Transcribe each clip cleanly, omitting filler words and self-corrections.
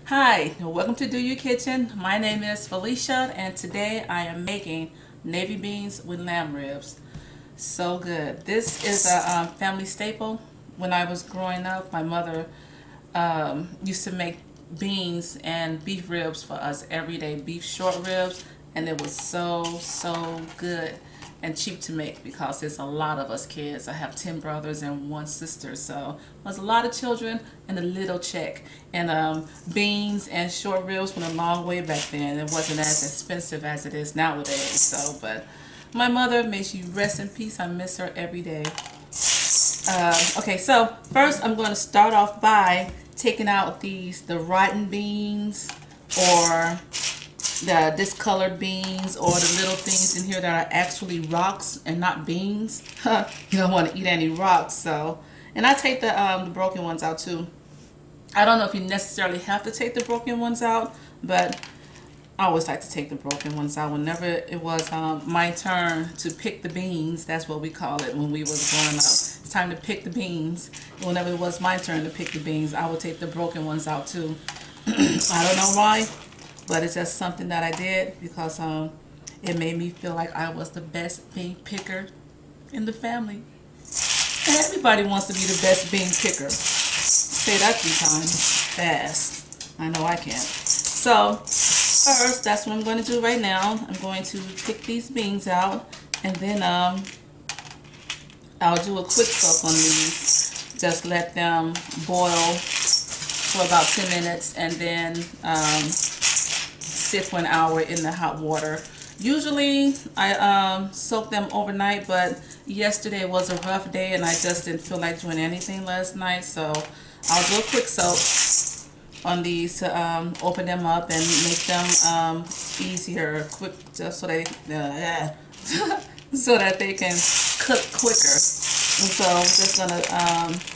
Hi, welcome to Do Your Kitchen. My name is Felicia, and today I am making navy beans with lamb ribs. So good. This is a family staple. When I was growing up, my mother used to make beans and beef ribs for us every day, beef short ribs, and it was so good and cheap to make because there's a lot of us kids. I have 10 brothers and 1 sister, so there's a lot of children and a little check. And beans and short ribs went a long way back then. It wasn't as expensive as it is nowadays. So, but my mother, may she rest in peace. I miss her every day. Okay, so first I'm going to start off by taking out the rotten beans or the discolored beans or the little things in here that are actually rocks and not beans. You don't want to eat any rocks. So, and I take the broken ones out too. I don't know if you necessarily have to take the broken ones out, but I always like to take the broken ones out. Whenever it was my turn to pick the beans, that's what we call it when we was growing up. It's time to pick the beans. Whenever it was my turn to pick the beans, I would take the broken ones out too. I don't know why, but it's just something that I did because it made me feel like I was the best bean picker in the family. And everybody wants to be the best bean picker. Say that 3 times fast. I know I can't. So first, that's what I'm going to do right now. I'm going to pick these beans out, and then I'll do a quick soak on these. Just let them boil for about 10 minutes, and then sit for an hour in the hot water. Usually I soak them overnight, but yesterday was a rough day and I just didn't feel like doing anything last night, so I'll do a quick soak on these to open them up and make them easier, quick, just so they so that they can cook quicker. And so I'm just gonna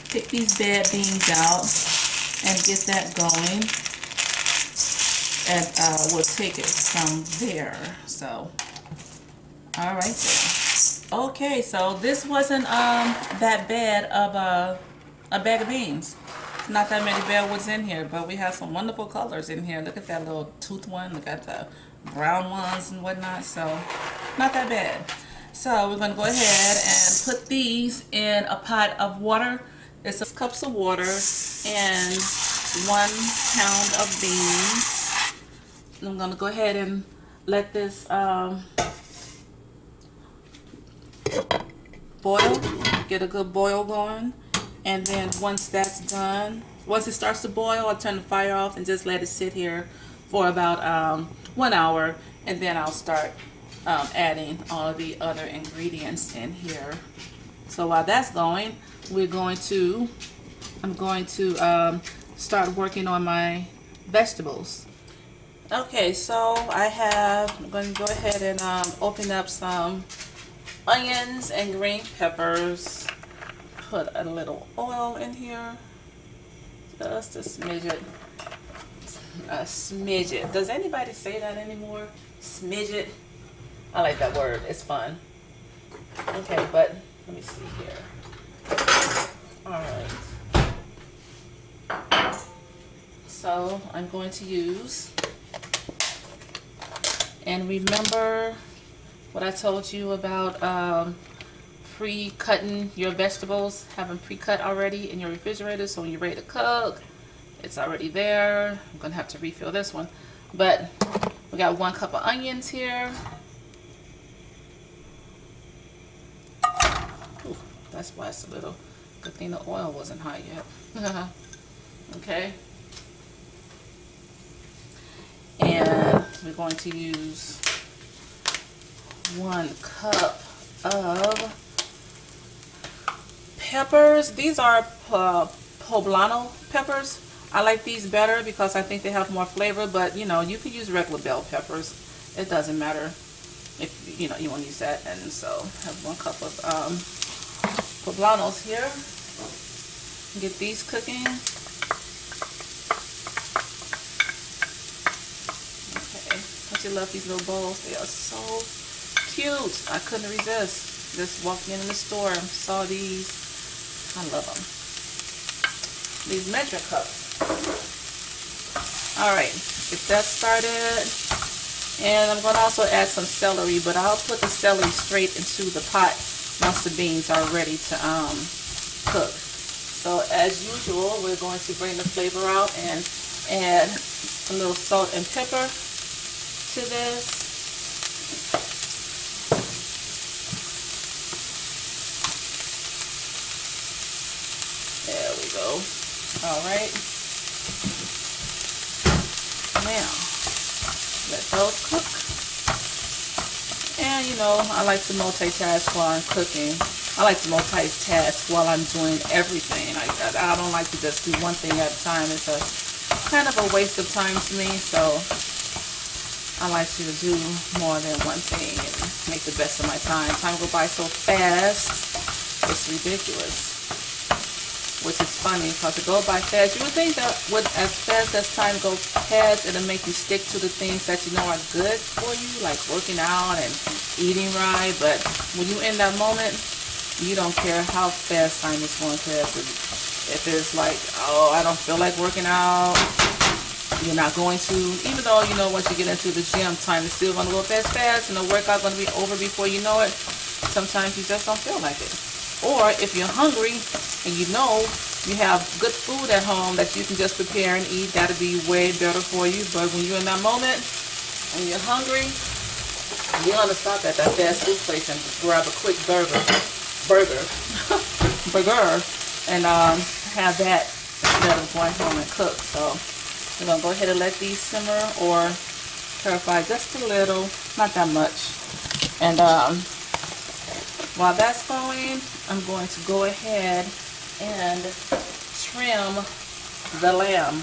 pick these bad beans out and get that going, and we'll take it from there. So, all right then. Okay, so this wasn't that bad of a bag of beans. Not that many bad ones in here, but we have some wonderful colors in here. Look at that little tooth one. Look at the brown ones and whatnot. So, not that bad. So, we're going to go ahead and put these in a pot of water. It's 6 cups of water and 1 pound of beans. I'm going to go ahead and let this boil, get a good boil going. And then once that's done, once it starts to boil, I'll turn the fire off and just let it sit here for about 1 hour. And then I'll start adding all of the other ingredients in here. So while that's going, I'm going to start working on my vegetables. Okay, so I'm going to go ahead and open up some onions and green peppers. Put a little oil in here, just a smidget. A smidget. Does anybody say that anymore? Smidget. I like that word. It's fun. Okay, but let me see here. All right. So I'm going to use, and remember what I told you about pre-cutting your vegetables, have them pre-cut already in your refrigerator, so when you're ready to cook, it's already there. I'm gonna have to refill this one, but we got 1 cup of onions here. Ooh, that's why it's a little, good thing the oil wasn't hot yet. Okay, and we're going to use 1 cup of peppers. These are poblano peppers. I like these better because I think they have more flavor, but you know, you can use regular bell peppers. It doesn't matter if you know you want to use that. And so I have 1 cup of poblanos here. Get these cooking. Okay, don't you love these little bowls? They are so cute. I couldn't resist. Just walking in the store, saw these. I love them. These measuring cups. Alright, get that started. And I'm going to also add some celery, but I'll put the celery straight into the pot once the beans are ready to cook. So as usual, we're going to bring the flavor out and add a little salt and pepper to this. There we go. Alright. Now, let those cook. And you know, I like to multitask while I'm cooking. I like to multitask while I'm doing everything. I don't like to just do one thing at a time. It's a kind of a waste of time to me. So I like to do more than one thing and make the best of my time. Time go by so fast. It's ridiculous. Which is funny because it goes by fast. You would think that as fast as time goes past, it'll make you stick to the things that you know are good for you, like working out and eating right. But when you're in that moment, you don't care how fast time is going past. If it's like, oh, I don't feel like working out, you're not going to. Even though, you know, once you get into the gym, time is still going to go fast, and the workout's going to be over before you know it. Sometimes you just don't feel like it. Or if you're hungry and you know you have good food at home that you can just prepare and eat, that'll be way better for you. But when you're in that moment and you're hungry, you're gonna stop at that fast food place and grab a quick burger, and have that instead of going home and cook. So we're gonna go ahead and let these simmer or stir-fry just a little, not that much. And while that's going, I'm going to go ahead and trim the lamb.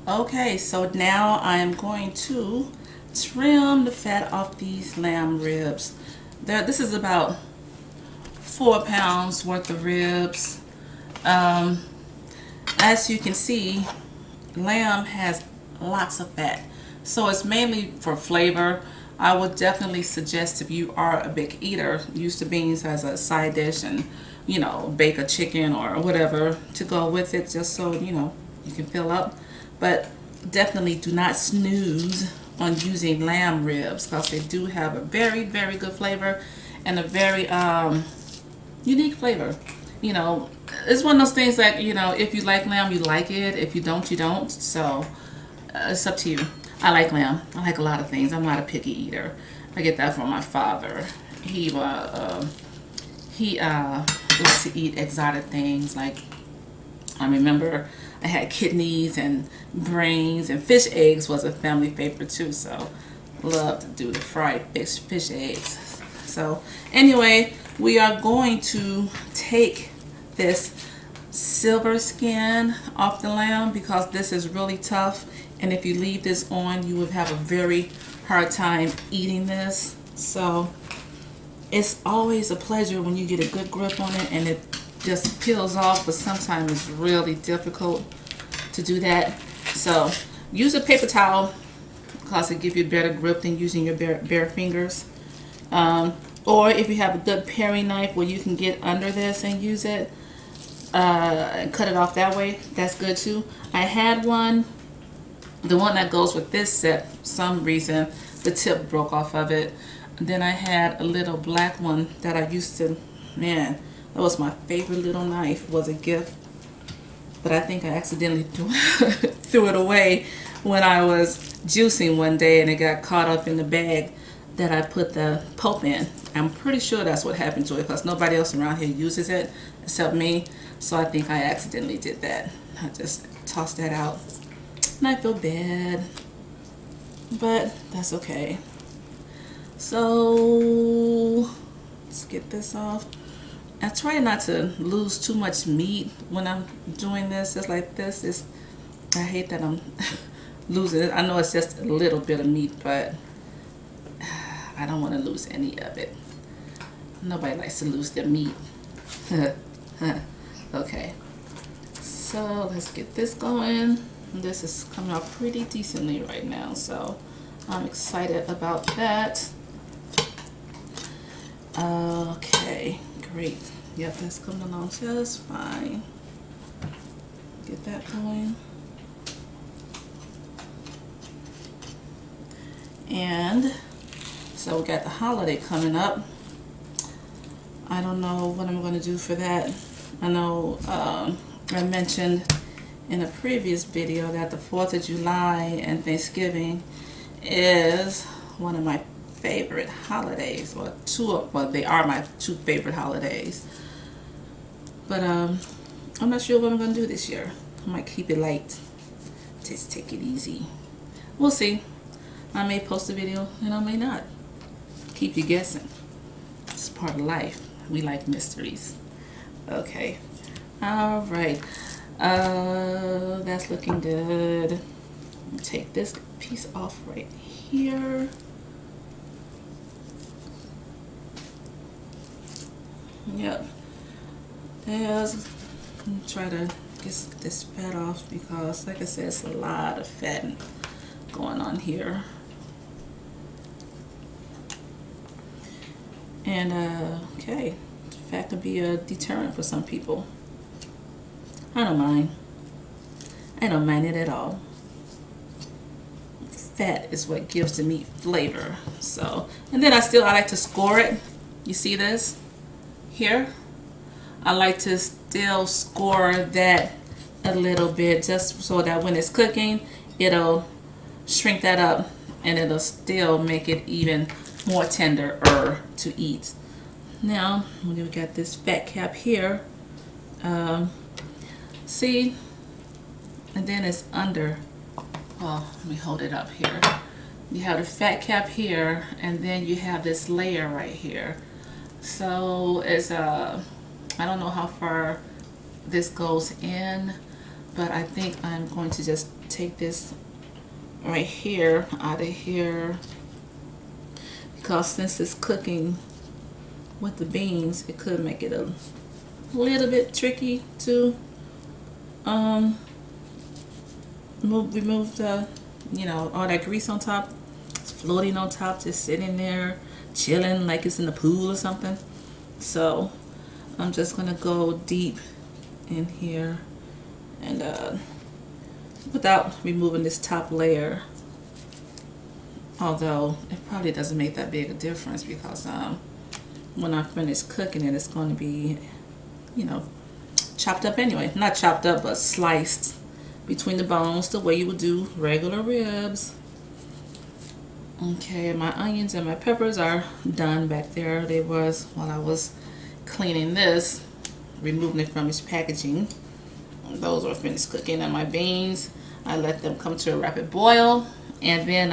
Okay, so now I am going to trim the fat off these lamb ribs. This is about 4 pounds worth of ribs. As you can see, lamb has lots of fat, so it's mainly for flavor. I would definitely suggest, if you are a big eater, use the beans as a side dish and, you know, bake a chicken or whatever to go with it, just so, you know, you can fill up. But definitely do not snooze on using lamb ribs, because they do have a very, very good flavor and a very unique flavor. You know, it's one of those things that, you know, if you like lamb, you like it. If you don't, you don't. So it's up to you. I like lamb. I like a lot of things. I'm not a picky eater. I get that from my father. He likes to eat exotic things. Like, I remember I had kidneys and brains, and fish eggs was a family favorite too. So love to do the fried fish eggs. So anyway, we are going to take this silver skin off the lamb because this is really tough. And if you leave this on, you would have a very hard time eating this. So it's always a pleasure when you get a good grip on it and it just peels off, but sometimes it's really difficult to do that. So use a paper towel because it gives you a better grip than using your bare fingers. Or if you have a good paring knife where you can get under this and use it and cut it off that way, that's good too. I had one. The one that goes with this set, for some reason, the tip broke off of it. And then I had a little black one that I used to, man, that was my favorite little knife. It was a gift. But I think I accidentally threw it away when I was juicing one day and it got caught up in the bag that I put the pulp in. I'm pretty sure that's what happened to it because nobody else around here uses it except me. So I think I accidentally did that. I just tossed that out. And I feel bad, but that's okay. So let's get this off. I try not to lose too much meat when I'm doing this. Just like this, I hate that I'm losing it. I know it's just a little bit of meat, but I don't want to lose any of it. Nobody likes to lose their meat. Okay, so let's get this going. This is coming out pretty decently right now, so I'm excited about that. Okay, great. Yep, that's coming along just fine. Get get that going. And so we got the holiday coming up. I don't know what I'm going to do for that. I know I mentioned in a previous video that the 4th of July and Thanksgiving is one of my favorite holidays, or they are my 2 favorite holidays. But I'm not sure what I'm going to do this year. I might keep it light, just take it easy. We'll see. I may post a video and I may not. Keep you guessing. It's part of life. We like mysteries. Okay. All right. That's looking good. Take this piece off right here. Yep. Try to get this fat off because, like I said, it's a lot of fat going on here. And okay, fat can be a deterrent for some people. I don't mind. I don't mind it at all. Fat is what gives the meat flavor. So, and then I like to score it. You see this here? I like to still score that a little bit, just so that when it's cooking, it'll shrink that up and it'll still make it even more tender to eat. Now we got this fat cap here. See, and then it's under. Well, let me hold it up here. You have the fat cap here, and then you have this layer right here. So it's I don't know how far this goes in, but I think I'm going to just take this right here out of here, because since it's cooking with the beans, it could make it a little bit tricky to remove the, you know, all that grease on top. It's floating on top, just sitting there chilling like it's in the pool or something. So I'm just gonna go deep in here and without removing this top layer, although it probably doesn't make that big a difference, because when I finish cooking it, it's going to be, you know, chopped up anyway. Not chopped up, but sliced between the bones, the way you would do regular ribs. Okay, my onions and my peppers are done back there. They was while I was cleaning this, removing it from its packaging. Those are finished cooking. And my beans, I let them come to a rapid boil, and then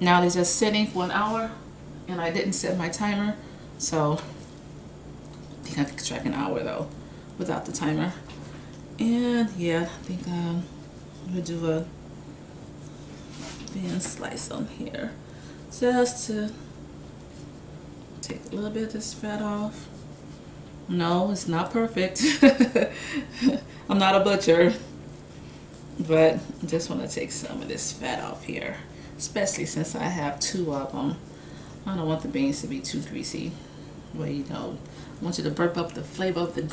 now they're just sitting for an hour, and I didn't set my timer, so I think I could track an hour though without the timer. And yeah, I think I'm gonna do a thin slice on here just to take a little bit of this fat off. No, it's not perfect. I'm not a butcher, but I just want to take some of this fat off here, especially since I have 2 of them. I don't want the beans to be too greasy. Well, you know, I want you to burp up the flavor of the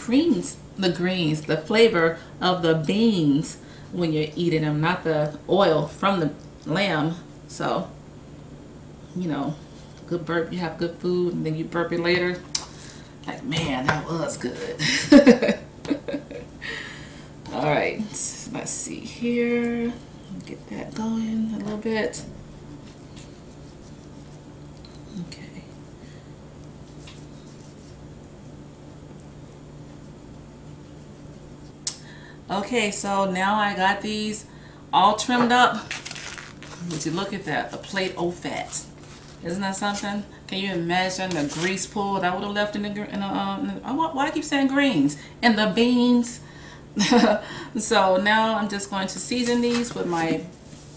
flavor of the beans when you're eating them, not the oil from the lamb. So, you know, good burp, you have good food, and then you burp it later. Like, man, that was good. All right, let's see here. Get that going a little bit. Okay. Okay, so now I got these all trimmed up. Would you look at that? A plate of fat. Isn't that something? Can you imagine the grease pool that I would have left in the why do I keep saying greens? And the beans. So now I'm just going to season these with my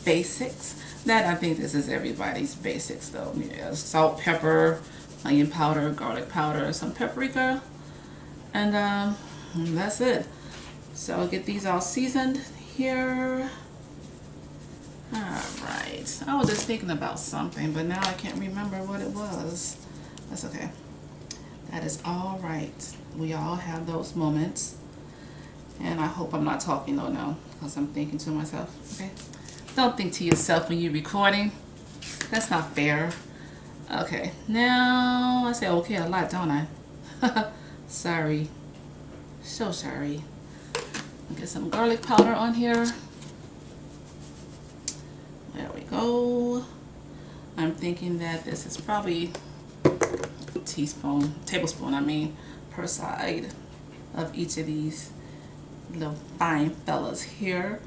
basics. That, I think this is everybody's basics though. Yeah, salt, pepper, onion powder, garlic powder, some paprika, and that's it. So I'll get these all seasoned here. Alright, I was just thinking about something, but now I can't remember what it was. That's okay. That is alright. We all have those moments. And I hope I'm not talking though now, because I'm thinking to myself, okay? Don't think to yourself when you're recording. That's not fair. Okay, now I say okay a lot, don't I? Sorry. So sorry. Get some garlic powder on here. There we go. I'm thinking that this is probably a tablespoon, I mean, per side of each of these little fine fellas here.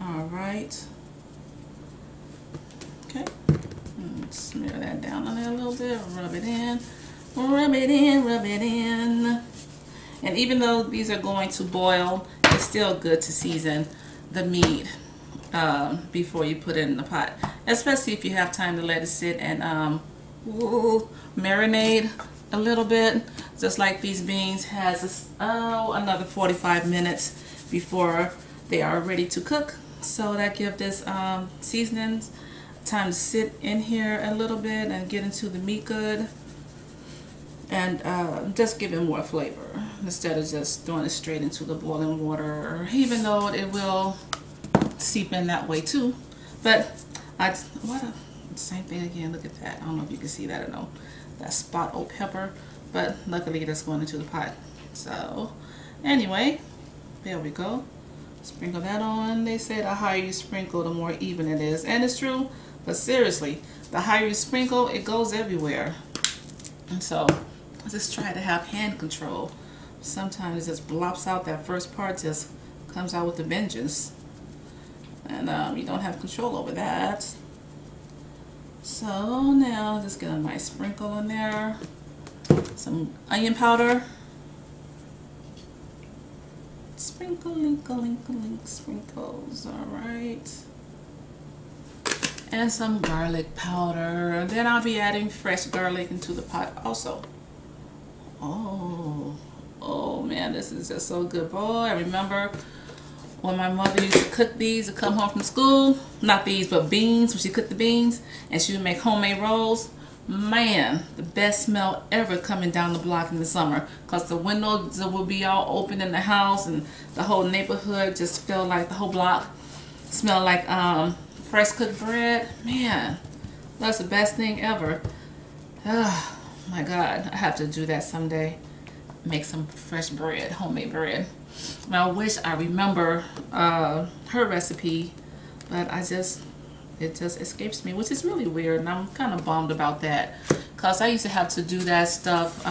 All right. Okay. Smear that down on there a little bit. Rub it in. Rub it in. Rub it in. And even though these are going to boil, it's still good to season the meat before you put it in the pot, especially if you have time to let it sit and marinate a little bit. Just like these beans has another 45 minutes before they are ready to cook, so that gives this seasonings time to sit in here a little bit and get into the meat good, and just give it more flavor instead of just throwing it straight into the boiling water, even though it will seep in that way too. But same thing again. Look at that. I don't know if you can see that or no, that spot of pepper, but luckily that's going into the pot. So anyway, there we go. Sprinkle that on. They say the higher you sprinkle, the more even it is, and it's true. But seriously, the higher you sprinkle, it goes everywhere. And so just try to have hand control. Sometimes it just blops out. That first part just comes out with a vengeance, and you don't have control over that. So now just get a nice sprinkle in there. Some onion powder. Sprinkle, sprinkles. All right. And some garlic powder. Then I'll be adding fresh garlic into the pot also. Oh man, this is just so good. Boy, I remember when my mother used to cook these to come home from school. Not these, but beans. When she cooked the beans and she would make homemade rolls. Man, the best smell ever coming down the block in the summer, because the windows would be all open in the house and the whole neighborhood just felt like the whole block smelled like fresh cooked bread. Man, that's the best thing ever. Oh my God, I have to do that someday. Make some fresh bread, homemade bread. Now I wish I remember her recipe, but it just escapes me, which is really weird, and I'm kind of bummed about that, because I used to have to do that stuff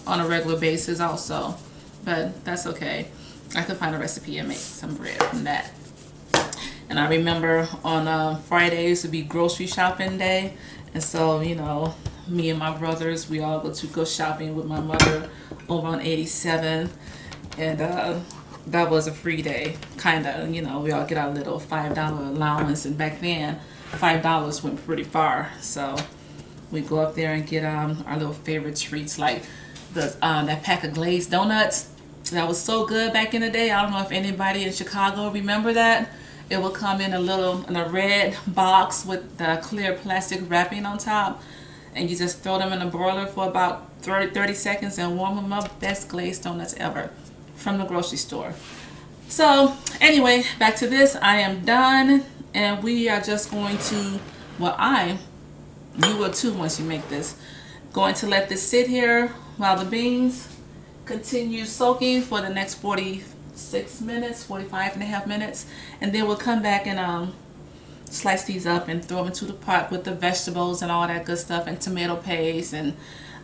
on a regular basis also, but that's okay. I could find a recipe and make some bread from that. And I remember on Fridays would be grocery shopping day, and so, you know, me and my brothers, we all go shopping with my mother over on 87, and that was a free day, kind of. You know, we all get our little $5 allowance, and back then $5 went pretty far, so we go up there and get our little favorite treats, like the that pack of glazed donuts. That was so good back in the day. I don't know if anybody in Chicago remember that. It would come in a red box with the clear plastic wrapping on top, and you just throw them in the broiler for about 30 seconds and warm them up. Best glazed donuts ever from the grocery store. So anyway, back to this. I am done, and we are just going to, well, you will too once you make this, going to let this sit here while the beans continue soaking for the next 46 minutes, 45 and a half minutes, and then we'll come back and slice these up and throw them into the pot with the vegetables and all that good stuff and tomato paste, and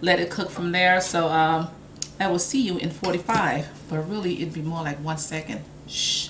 let it cook from there. So I will see you in 45, but really it'd be more like 1 second. Shh.